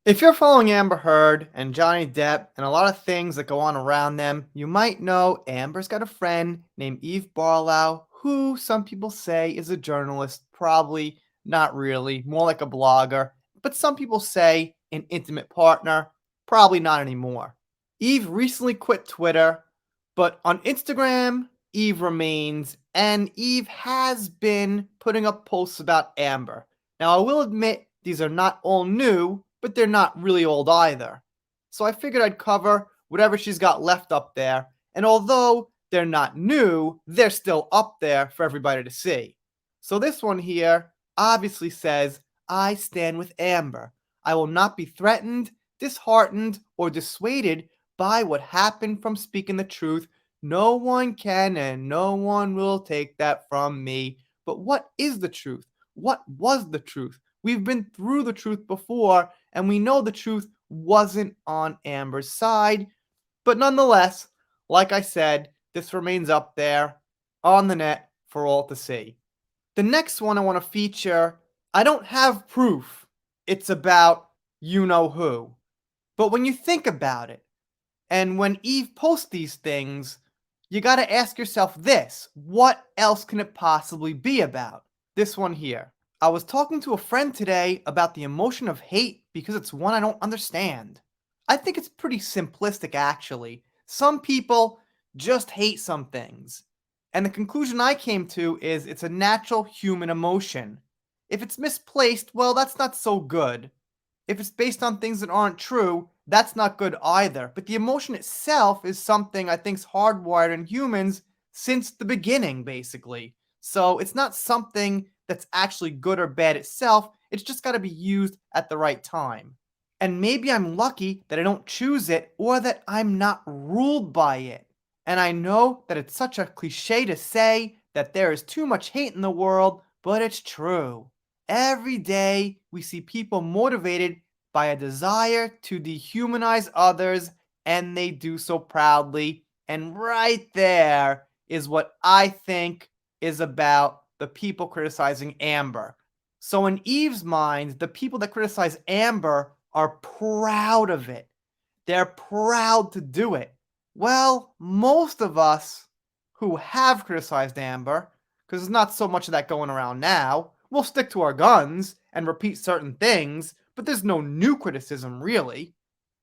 If you're following Amber Heard and Johnny Depp and a lot of things that go on around them, you might know Amber's got a friend named Eve Barlow, who some people say is a journalist, probably not really, more like a blogger, but some people say an intimate partner, probably not anymore. Eve recently quit Twitter, but on Instagram, Eve remains, and Eve has been putting up posts about Amber. Now, I will admit these are not all new, but they're not really old either. So I figured I'd cover whatever she's got left up there, and although they're not new, they're still up there for everybody to see. So this one here obviously says, I stand with Amber. I will not be threatened, disheartened, or dissuaded by what happened from speaking the truth. No one can and no one will take that from me. But what is the truth? What was the truth? We've been through the truth before, and we know the truth wasn't on Amber's side. But nonetheless, like I said, this remains up there on the net for all to see. The next one I want to feature, I don't have proof. It's about you know who. But when you think about it, and when Eve posts these things, you got to ask yourself this: what else can it possibly be about? This one here. I was talking to a friend today about the emotion of hate because it's one I don't understand. I think it's pretty simplistic, actually. Some people just hate some things. And the conclusion I came to is it's a natural human emotion. If it's misplaced, well, that's not so good. If it's based on things that aren't true, that's not good either. But the emotion itself is something I think's hardwired in humans since the beginning, basically. So it's not something that's actually good or bad itself. It's just got to be used at the right time. And maybe I'm lucky that I don't choose it or that I'm not ruled by it. And I know that it's such a cliche to say that there is too much hate in the world, but it's true. Every day we see people motivated by a desire to dehumanize others, and they do so proudly. And right there is what I think is about the people criticizing Amber. So, in Eve's mind, the people that criticize Amber are proud of it. They're proud to do it. Well, most of us who have criticized Amber, because there's not so much of that going around now, we'll stick to our guns and repeat certain things, but there's no new criticism really.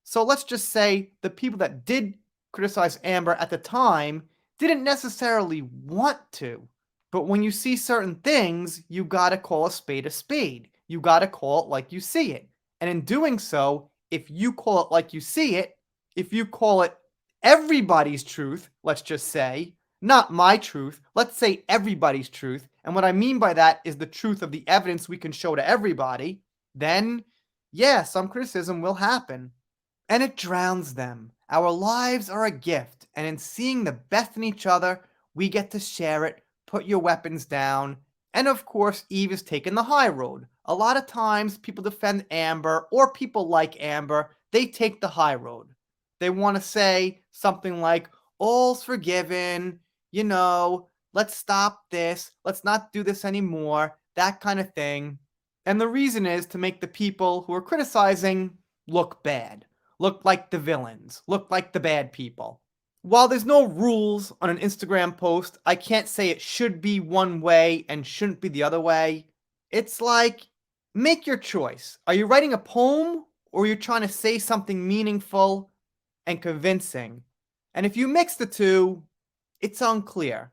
So let's just say the people that did criticize Amber at the time didn't necessarily want to. But when you see certain things, you gotta call a spade a spade. You gotta call it like you see it. And in doing so, if you call it like you see it, if you call it everybody's truth, let's just say, not my truth, let's say everybody's truth, and what I mean by that is the truth of the evidence we can show to everybody, then yeah, some criticism will happen. And it drowns them. Our lives are a gift, and in seeing the best in each other, we get to share it. Put your weapons down. And of course, Eve is taking the high road. A lot of times, people defend Amber, or people like Amber, they take the high road. They want to say something like, all's forgiven, let's stop this, let's not do this anymore, that kind of thing. And the reason is to make the people who are criticizing look bad, look like the villains, look like the bad people. While there's no rules on an Instagram post, I can't say it should be one way and shouldn't be the other way. It's like, make your choice. Are you writing a poem or are you trying to say something meaningful and convincing? And if you mix the two, it's unclear.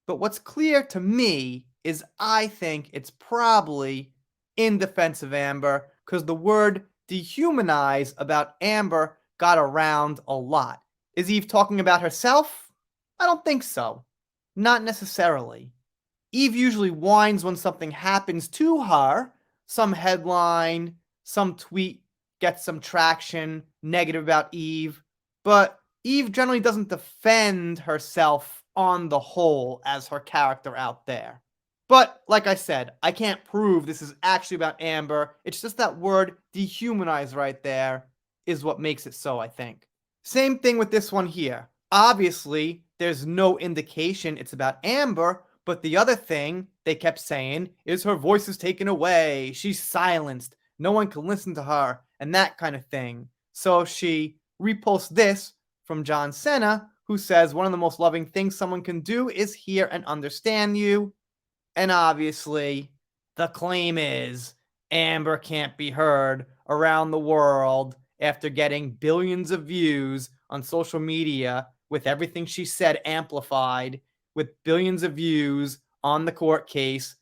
But what's clear to me is I think it's probably in defense of Amber because the word dehumanize about Amber got around a lot. Is Eve talking about herself? I don't think so. Not necessarily. Eve usually whines when something happens to her, some headline, some tweet gets some traction, negative about Eve, but Eve generally doesn't defend herself on the whole as her character out there. But like I said, I can't prove this is actually about Amber. It's just that word dehumanize right there is what makes it so, I think. Same thing with this one here. Obviously, there's no indication it's about Amber, but the other thing they kept saying is her voice is taken away, she's silenced, no one can listen to her, and that kind of thing. So she reposts this from John Cena, who says one of the most loving things someone can do is hear and understand you. And obviously, the claim is Amber can't be heard around the world after getting billions of views on social media with everything she said amplified, with billions of views on the court case.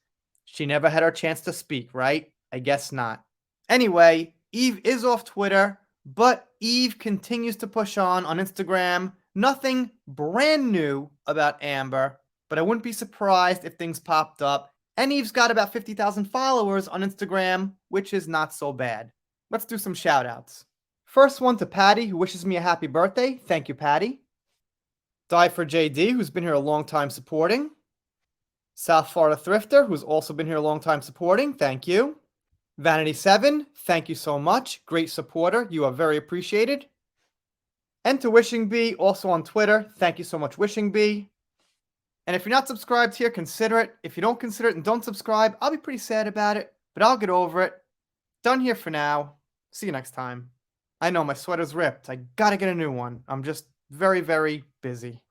She never had her chance to speak, right? I guess not. Anyway, Eve is off Twitter, but Eve continues to push on Instagram. Nothing brand new about Amber, but I wouldn't be surprised if things popped up. And Eve's got about 50,000 followers on Instagram, which is not so bad. Let's do some shout outs. First one to Patty, who wishes me a happy birthday. Thank you, Patty. Die for JD, who's been here a long time supporting. South Florida Thrifter, who's also been here a long time supporting. Thank you. Vanity7, thank you so much. Great supporter. You are very appreciated. And to Wishing Bee, also on Twitter. Thank you so much, Wishing Bee. And if you're not subscribed here, consider it. If you don't consider it and don't subscribe, I'll be pretty sad about it, but I'll get over it. Done here for now. See you next time. I know my sweater's ripped. I gotta get a new one. I'm just very, very busy.